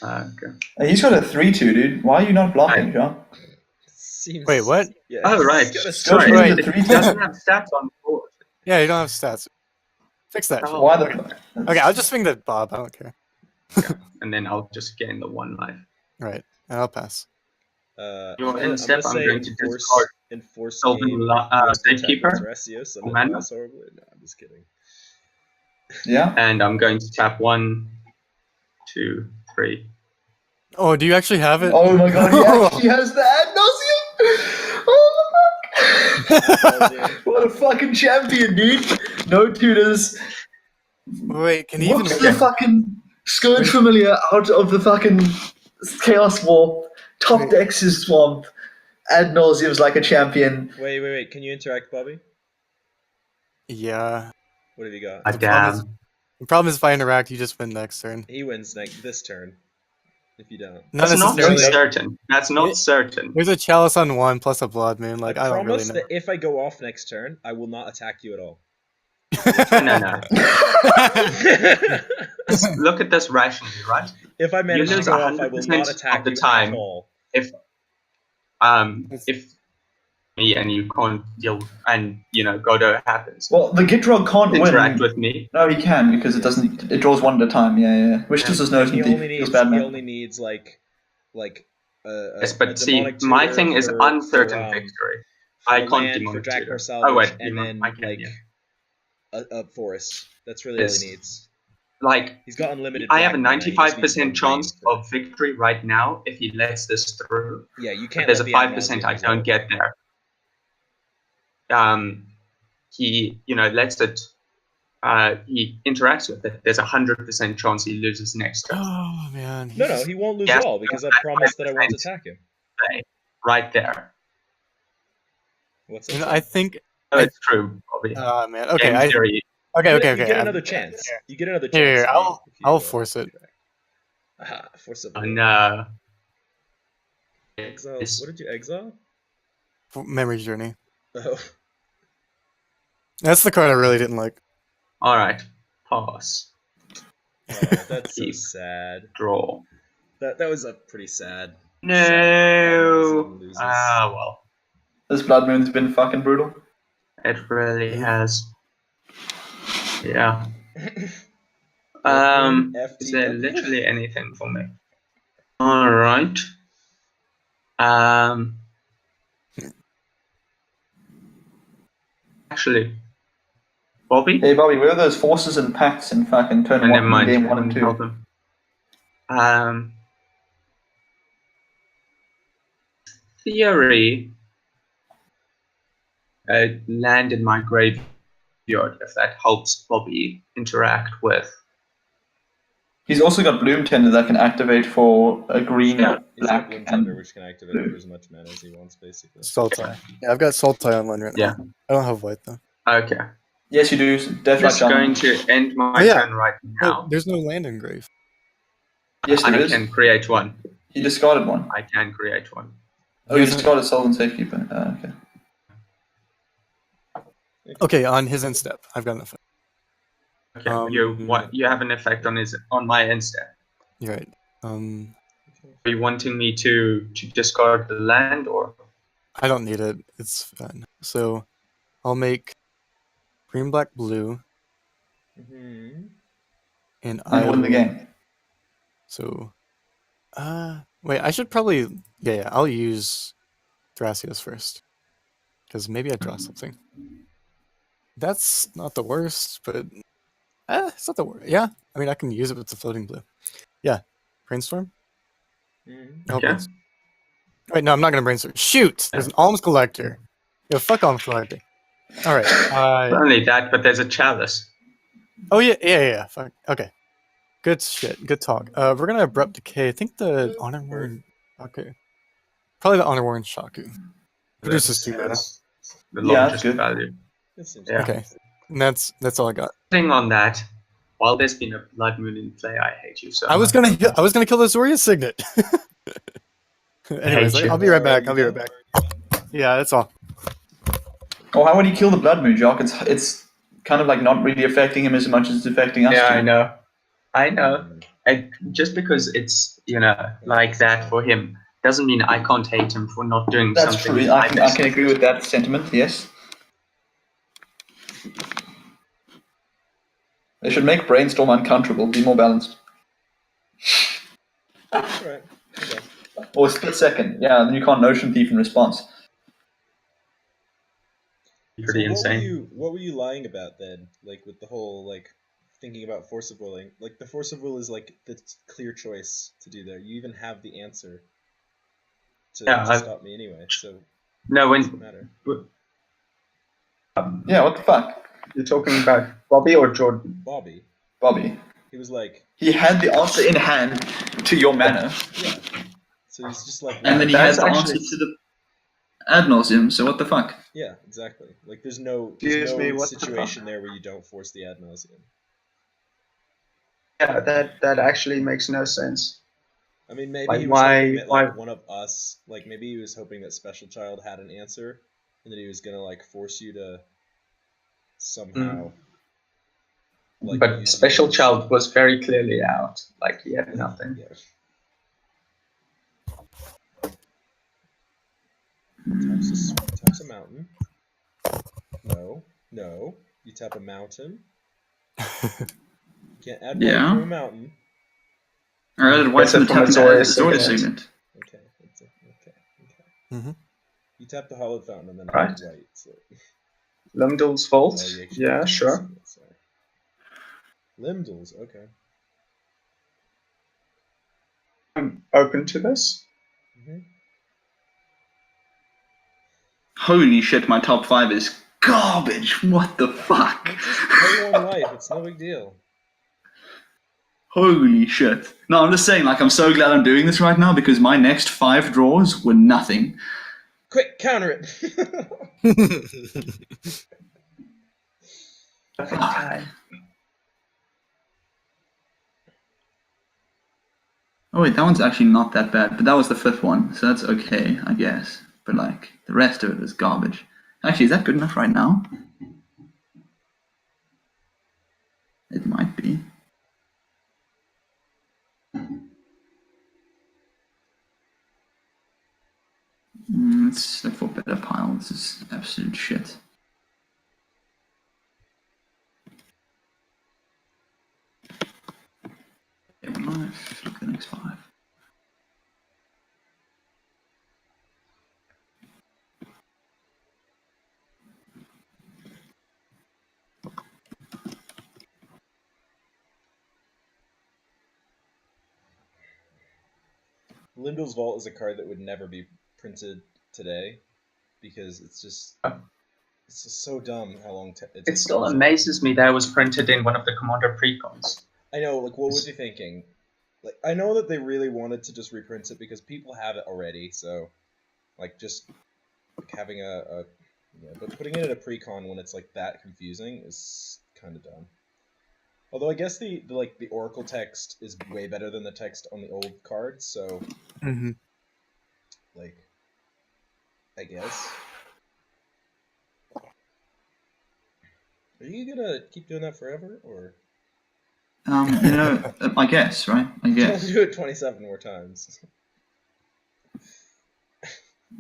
Okay. He's got a 3-2, dude. Why are you not blocking, John? Seems. Wait, what? Yeah. Oh, right. he's got a Sorry, Go Right. to the it doesn't have stats on the board. Yeah, you don't have stats. Fix that. Oh. Why the? Okay, I'll just swing that Bob. I don't care. And then I'll just gain the 1 life. Right, and I'll pass. Your I'm step, gonna I'm say going to discard enforce Sylvan game Safekeeper. Thrasios, and Mana. that's horribly. No, I'm just kidding. Yeah. And I'm going to tap 1, 2, 3. Oh, do you actually have it? Oh my god, he actually has the ad nauseum! Oh my fuck! What a fucking champion, dude! No tutors. Wait, can he even? What's the fucking Scourge Familiar out of the fucking Chaos Warp? Top Wait. decks is Swamp. Ad nauseum's like a champion. Wait. Can you interact, Bobby? Yeah. What have you got? Ah, damn. The problem is if I interact, you just win next turn. He wins this turn. If you don't. Not That's not necessarily. certain. That's not certain. There's a chalice on 1 plus a blood moon. Like I don't really promise know. that if I go off next turn, I will not attack you at all. No. Look at this rationally, right? If I manage to lose go off, I will 100% not attack of the you time. at all. If me and you can't deal, and Godo happens, Well, the Gitrog can't interact win. with me. No, he can because it doesn't. It draws 1 at a time. Yeah. Which does us no He thief. only Feels needs. bad, He man. only needs like. Yes, a but see, demonic my tutor thing is for, uncertain for, victory. for I a can't land, for demonic Jack tutor. Salvage, Oh wait, and then I can, like yeah. a forest. That's really all Yes. he needs. Like He's got unlimited. I have a black mana, he just needs 95% one chance green for- of victory right now if he lets this through. Yeah, you But can't. there's let a the ad 5% nauseam I as well. don't get there. He lets it. He interacts with it. There's a 100% chance he loses next turn. Oh man. No, he won't lose Yes, at all because I that's promised that I won't 5%. attack him. Right there. What's You that? know, I think. No, it's true, Bobby. Oh man. Okay. Game theory. Okay. You get another I'm- chance. You get another chance. Here, if you- if you, I'll force it. Aha, force it. Oh no. Exile. It's- What did you exile? Memory journey. Oh, That's the card I really didn't like. All right. Pass. oh, that's so Keep. sad. Draw. That was a pretty sad. No. Loses. Well. This Blood Moon's been fucking brutal. It really has. Yeah. FTW. Is there literally anything for me? All right. actually, Bobby? Hey Bobby, where are those forces and pacts in fucking turn Never 1, mind. game 1 and 2? Tell them. Theory, land in my graveyard if that helps Bobby interact with. He's also got Bloom Tender that can activate for a green, He's got black, Bloom and Tender, which can activate blue. for as much mana as he wants, basically. Sultai. Yeah, I've got Sultai online right now. Yeah. I don't have white though. Okay. Yes, you do. Death Just Right going Shaman. to end my Oh, yeah. turn right But now. there's no land engrave. Yes, there I is. can create one. He discarded one. I can create one. Oh, you discarded Soul and Safekeeper. Okay. Okay, on his end step, I've got an effect. Okay. You have an effect on my end step. You're right. Are you wanting me to discard the land or? I don't need it. It's fine. So I'll make green, black, blue, Mm-hmm. and And win the game. So, wait. I should probably. Yeah. I'll use Thrasios first, because maybe I draw something. That's not the worst, but it's not the worst. Yeah. I mean, I can use it with the floating blue. Yeah. Brainstorm. Mm-hmm. Oh, Okay. wait, no, I'm not gonna brainstorm. Shoot! There's an alms collector. Yo, fuck alms collector. All right. Not only that, but there's a chalice. Oh yeah. Fuck. Okay. Good shit. Good talk. We're gonna abrupt decay. I think the honor warren. Okay. Probably the honor warren Shaku. Produces 2 mana. The Yeah, largest that's good. value. That seems Yeah. Okay. And that's all I got. Thing on that, while there's been a blood moon in play, I hate you so I was much. gonna kill the Zoria signet. Anyways, hate you. I'll be right back. Yeah, that's all. Oh, how would he kill the Blood Moon, Jock? It's kind of like not really affecting him as much as it's affecting us. Yeah, two. I know. And just because it's like that for him doesn't mean I can't hate him for not doing That's something. true. in I my can best agree with that sentiment. Yes. They should make Brainstorm uncomfortable. Be more balanced. Right. Okay. Or split second. Yeah, then you can't Notion Thief in response. Pretty So insane. what were you lying about then? Like with the whole thinking about force of willing. Like the force of will is like the clear choice to do there. You even have the answer to stop me anyway. So No, it doesn't matter. Yeah, what the fuck? You're talking about Bobby or Jordan? Bobby. He was like, He had the answer in hand to your mana. yeah. So he's just like, And then he That's had the actually- answer to the ad nauseum, so what the fuck? yeah, exactly. Like there's no Excuse me, what the situation there where you don't force the ad nauseum. Yeah, that actually makes no sense. I mean, maybe Like, he was hoping that why- one of us, maybe he was hoping that Special Child had an answer, and that he was gonna force you to somehow. But use Special yours. Child was very clearly out. Like he had nothing. Yeah. Taps a mountain. No. You tap a mountain. You can't add one Yeah. from a mountain. I added white That's it from the from tap its and added Zoria Zoria Signet. Signet. Okay. Mhm. You tap the hollowed fountain and then Right. add white. So. Limdal's Vault. Oh, you actually Yeah, have sure. Signet, sorry. Limdals, okay. I'm open to this. Mm-hmm. Holy shit, my top 5 is garbage. What the fuck? Just pay one life. It's no big deal. Holy shit. No, I'm just saying, I'm so glad I'm doing this right now because my next 5 draws were nothing. Quick, counter it. Perfect time. Oh wait, that one's actually not that bad, but that was the 5th one, so that's okay, I guess. But the rest of it is garbage. Actually, is that good enough right now? It might be. Let's look for a better pile. This is absolute shit. Okay, 1 life. Look at the next 5. Lindell's Vault is a card that would never be printed today because it's just so dumb how long it still amazes me that it was printed in one of the Commander precons. I know, like, what was you thinking? Like, I know that they really wanted to just reprint it because people have it already, so, like, just like, having but putting it in a precon when it's like that confusing is kind of dumb. Although I guess the Oracle text is way better than the text on the old cards, so like, I guess. Are you gonna keep doing that forever, or? I guess, right? I guess. I'll do it 27 more times.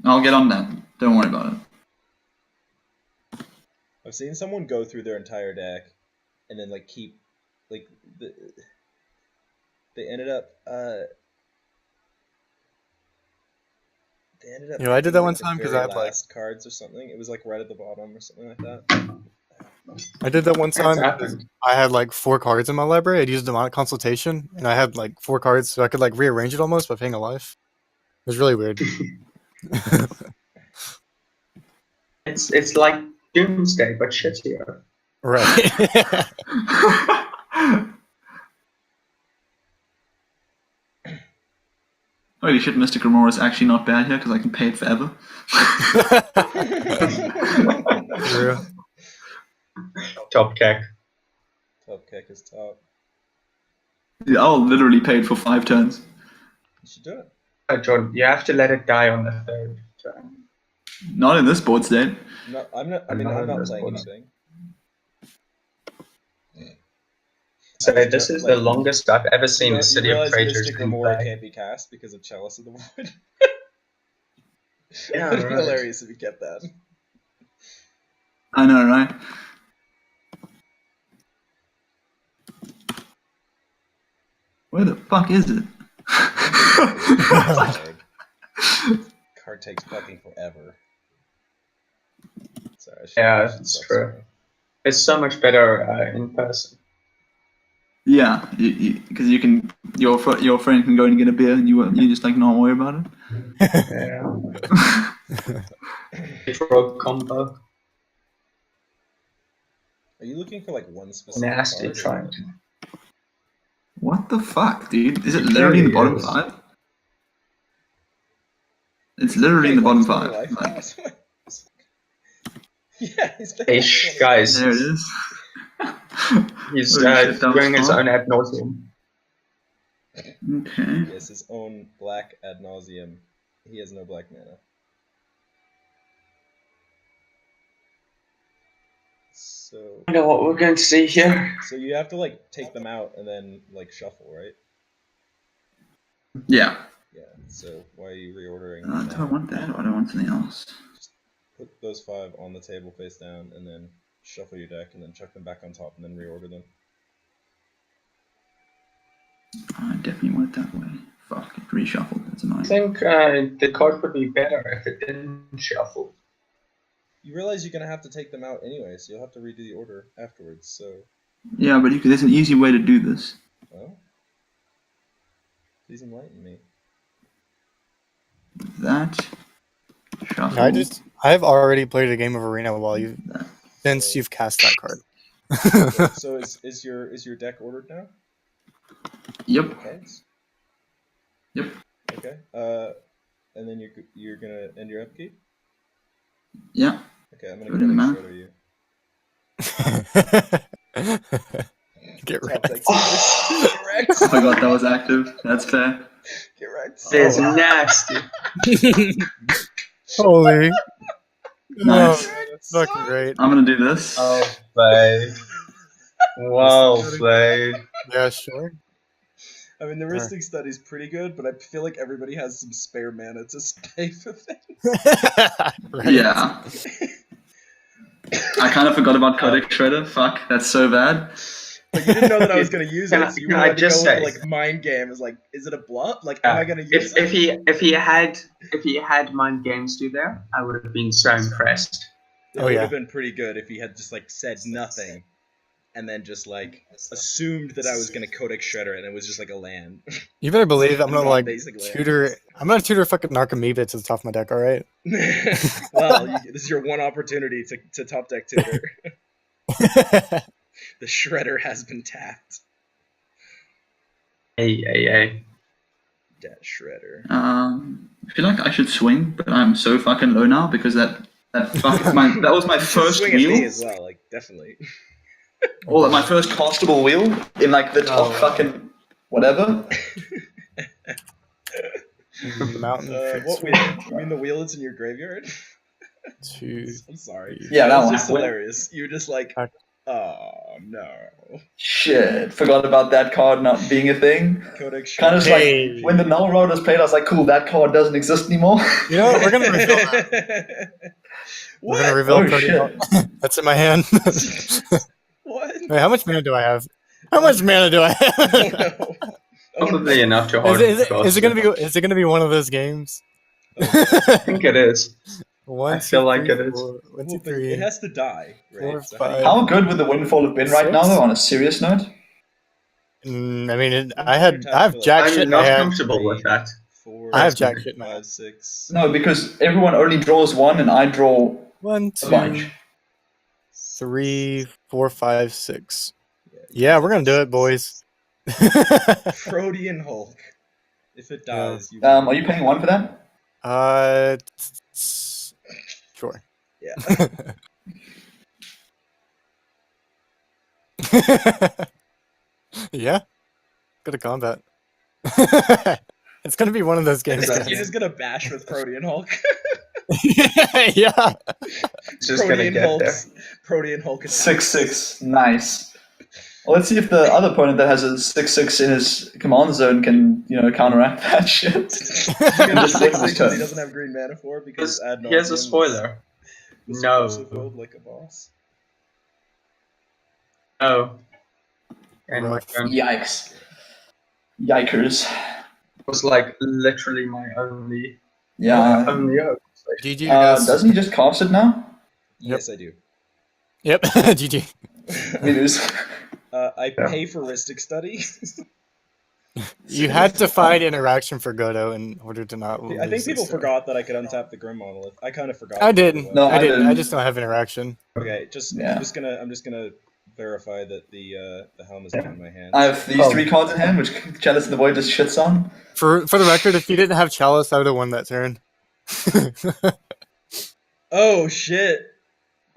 I'll get on that. Don't worry about it. I've seen someone go through their entire deck, and then like keep, like they ended up. You know, I did that one the time because very I had like last cards or something. It was like right at the bottom or something like that. I did that one time. That's Because happened. I had like 4 cards in my library. I'd used demonic consultation, and I had like 4 cards, so I could like rearrange it almost by paying a life. It was really weird. It's like Doomsday, but shittier. Right. Holy shit, Mystic Remora is actually not bad here because I can pay it forever. True. Top Keck. Top Keck is top. Yeah, I'll literally pay it for 5 turns. You should do it. Jordan, you have to let it die on the 3rd turn. Not in this board state. No, I'm not. I mean, No, I'm not this playing one's- anything. So this is the longest I've ever seen the City of realize Traitors Mystic being Remora played. can't be cast because of Chalice of the Void. Yeah, It'd be right. hilarious if you kept that. I know, right? Where the fuck is it? Card takes fucking forever. Sorry, I Yeah, should it's stop true. swearing. It's so much better in person. Yeah, because you can your friend can go and get a beer and you just like not worry about it. Yeah. Gitrog combo. Are you looking for like one specific Nasty card? trying to. What the fuck, dude? Is it It literally in the really bottom is. 5? It's literally in the bottom 5. Like, yeah, he's been Ish, like 20 guys. there it is. He's Holy shit, that was doing his fun. own ad nauseum. Okay. Yes, his own black ad nauseum. He has no black mana. So, I know what we're going to see here. so you have to like take them out and then like shuffle, right? Yeah. Yeah. So why are you reordering? Do I want that or do I want something else? Put those 5 on the table face down, and then shuffle your deck, and then chuck them back on top, and then reorder them. I definitely want it that way. Fuck, it reshuffled. That's I annoying. think the card would be better if it didn't shuffle. You realize you're gonna have to take them out anyway, so you'll have to redo the order afterwards. So, Yeah, but there's an easy way to do this. well, please enlighten me. That shuffle. I've already played a game of Arena while since you've cast that card. So is your deck ordered now? Yep. Cards? Yep. Okay. And then you're gonna end your upkeep. Yeah. Okay, I'm Go gonna to the go mana. shredder you. Get Top wrecked. deck Get wrecked. I forgot that was active. That's fair. Get wrecked. It's nasty. Holy. Nice. Oh, that's fucking great. I'm gonna do this. Oh, play. Well played. Yeah, sure. I mean, the Ristic Study's pretty good, but I feel like everybody has some spare mana to pay for things. Right. Yeah. I kind of forgot about Codex Shredder. Fuck, that's so bad. Like, you didn't know that I was going to use Can it, I- so you can I wanted to just go say- with, like, mind game. Is like, is it a bluff? Like, am I going to use If it? he had Mind Games do there, I would have been so impressed. It Oh, would yeah. have been pretty good if he had just, like, said nothing. and then just like assumed that I was gonna Codex Shredder, and it was just like a land. You better believe I'm gonna like Basic land. tutor. I'm gonna tutor fucking Narcomoeba to the top of my deck. All right. Well, this is your one opportunity to top deck tutor. The Shredder has been tapped. Hey. Dead Shredder. I feel like I should swing, but I'm so fucking low now because that was my first Swing at me wheel. as well, like definitely. Or my first castable wheel in like the top fucking whatever. Mountain. What wheel? You mean the wheel that's in your graveyard? 2. I'm sorry. Yeah, that that was one. just hilarious. You were just like, oh no. Shit, forgot about that card not being a thing. Codex Kind of Hey. like when the Null Road was played, I was like, cool, that card doesn't exist anymore. You know what? We're gonna reveal that. We're gonna reveal Oh, Protean. shit. That's in my hand. What? Wait, how much mana do I have? How much mana do I have? Oh, no. Probably enough to hold. Is it gonna be one of those games? I think it is. One, I feel two, like three, it is. four. One, Well, two, but three. it has to die, right? 4, So 5. How good would the Windfall have been right now, 6? though, on a serious note? I mean, I have jack shit I'm in my not hand. comfortable with that. 4, I have jack shit in my 5, hand. 6. No, because everyone only draws one, and I draw 1, a bunch. 2, 3, 4, 5, 6. Yeah, we're gonna do it, boys. Protean Hulk. If it dies, you. Are you paying 1 for that? Sure. Yeah. Yeah. Go to combat. It's gonna be one of those games. You're just gonna bash with Protean Hulk. Yeah. It's just gonna get there. Protean Hulk is 6/6. Nice. Well, let's see if the other opponent that has a 6/6 in his command zone can, counteract that shit. Just 6/6 he doesn't have green mana for because Here's a spoiler. No. Like a boss. Oh. And my Rough. friend Yikes. Yikers. was like literally my only Yeah. hope. GG, guys. Doesn't he just cast it now? Yes, I do. Yep. GG. We lose. I pay for Ristic Study. You had to find interaction for Godo in order to not lose. I think people this. forgot that I could untap the Grim Monolith. I kind of forgot. I didn't. No, I I didn't. didn't. I just don't have interaction. Okay, Yeah. I'm just gonna verify that the helm is not in my hand. I have these 3 cards in hand, which Chalice in the Void just shits on. For the record, if you didn't have Chalice, I would have won that turn. Oh shit!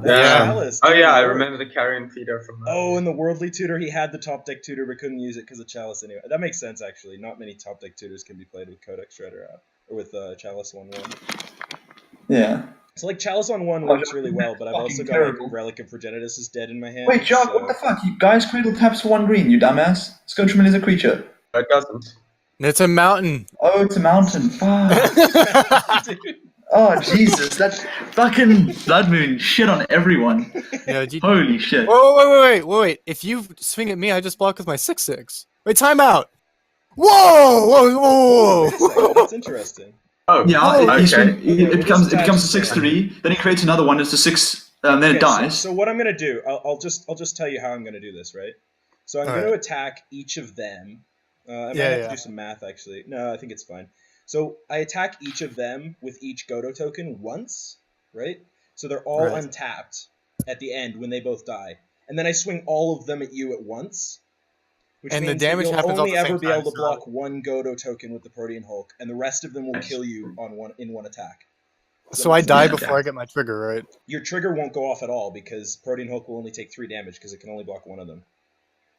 Yeah. Chalice. Oh yeah, I Oh. remember the carrion feeder from that. Oh, and the Worldly Tutor, he had the top deck tutor but couldn't use it because of Chalice anyway. That makes sense actually. Not many top deck tutors can be played with Codex Shredder out or with Chalice 1/1. Yeah. So like Chalice on 1 works really well, but I've also got like terrible. Relic of Progenitus is dead in my hand. Wait, Jock, what the fuck? You guys Cradle taps for 1 green, you dumbass. Scourgeman is a creature. It doesn't. It's a mountain. Oh, it's a mountain. Fuck. Dude. Oh, Jesus. That fucking Blood Moon shit on everyone. Yeah, Holy shit. Wait. If you swing at me, I just block with my 6/6. Wait, time out. Whoa. That's interesting. Oh Yeah, okay. it becomes a 6/3, then he creates another one, it's a 6, then it dies. So what I'm gonna do, I'll just tell you how I'm gonna do this, right? So I'm All gonna right. attack each of them. I might Yeah, have yeah. to do some math actually. No, I think it's fine. So I attack each of them with each Godo token once, right? So they're all Right. untapped at the end when they both die, and then I swing all of them at you at once. Which And the means that damage you'll happens all only at the ever same be able time, to so- block one Godo token with the Protean Hulk, and the rest of them will kill you in one attack. Does that So I make die sense? before I get my trigger, right? Your trigger won't go off at all because Protean Hulk will only take 3 damage because it can only block one of them.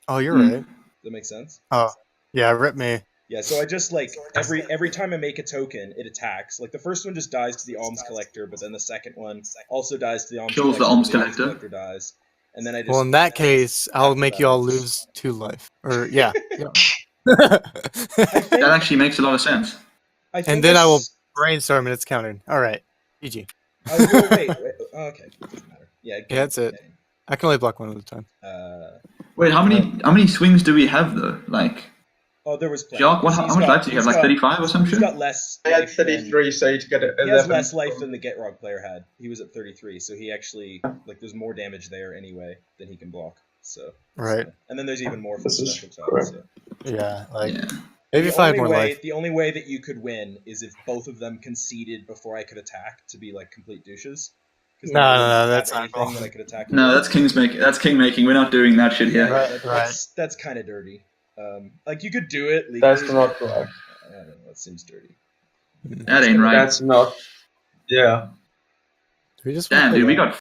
Oh, you're Hmm. right. Does that make sense? Oh, yeah, rip me. Yeah, so I just like every time I make a token, it attacks. Like the first one just dies to the Alms Collector, but then the second one also dies to the Alms Kills Collector. the Alms but Collector. dies, and then I just. Well, in that case, I'll make you all lose 2 life. Or yeah. I think, That actually makes a lot of sense. I think And then I will s- brainstorm and it's countered. All right, GG. wait. Okay, doesn't matter. Yeah. Yeah, that's it. I can only block one at a time. Wait, how many swings do we have though? Like, Oh, there was plenty. Jacques, how much life do you have? Like 35 or some He's shit? got less. I had life than- 33, so you get it. He has less life than the Gitrog player had. He was at 33, so he actually like there's more damage there anyway than he can block. So Right. and then there's even more from This is special talents. Yeah. Yeah, like Yeah. maybe if I had more life. The only way that you could win is if both of them conceded before I could attack to be like complete douches. 'Cause then I No, wouldn't that's have not anything cool. that I could attack. No, with. that's King's making. That's King making. We're not doing that shit here. Right. That's kind of dirty. Like you could do it legally. That's not right. I don't know. That seems dirty. That ain't right. That's not. Yeah. Do we just Damn, play dude, we that? got